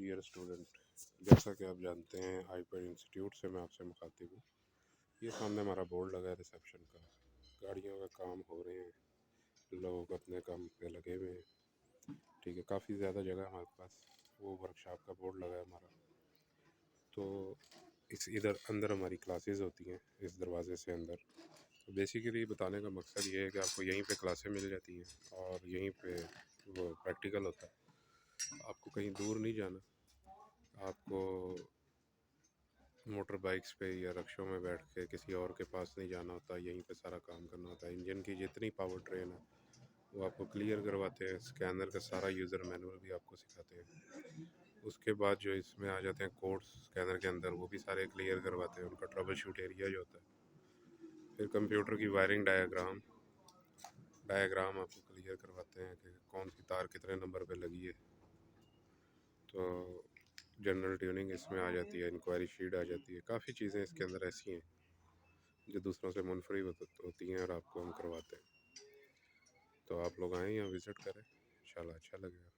Dear student, जैसा कि आप जानते हैं आईपैड इंस्टीट्यूट से मैं आपसे मुखातिब हूँ। ये सामने हमारा बोर्ड लगा है रिसेप्शन का। गाड़ियों का काम हो रहे हैं, लोग अपने काम पे लगे हुए हैं। ठीक है, काफ़ी ज़्यादा जगह है हमारे पास। वो वर्कशॉप का बोर्ड लगा है हमारा। तो इस इधर अंदर हमारी क्लासेस होती हैं, इस दरवाज़े से अंदर। तो बेसिकली बताने का मकसद ये है कि आपको यहीं पे क्लासें मिल जाती हैं और यहीं पे वो प्रैक्टिकल होता है। आपको कहीं दूर नहीं जाना। आपको मोटर बाइक्स पे या रक्शों में बैठ के किसी और के पास नहीं जाना होता, यहीं पे सारा काम करना होता है। इंजन की जितनी पावर ट्रेन है वो आपको क्लियर करवाते हैं। स्कैनर का सारा यूज़र मैनुअल भी आपको सिखाते हैं। उसके बाद जो इसमें आ जाते हैं कोड्स स्कैनर के अंदर, वो भी सारे क्लियर करवाते हैं। उनका ट्रबल शूट एरिया जो होता है, फिर कंप्यूटर की वायरिंग डायग्राम आपको क्लियर करवाते हैं कि कौन सी तार कितने नंबर पे लगी है। तो जनरल ट्यूनिंग इसमें आ जाती है, इंक्वायरी शीट आ जाती है। काफ़ी चीज़ें इसके अंदर ऐसी हैं जो दूसरों से मुनफरिद होती हैं और आपको हम करवाते हैं। तो आप लोग आएँ यहाँ विज़िट करें, इंशाल्लाह अच्छा लगेगा।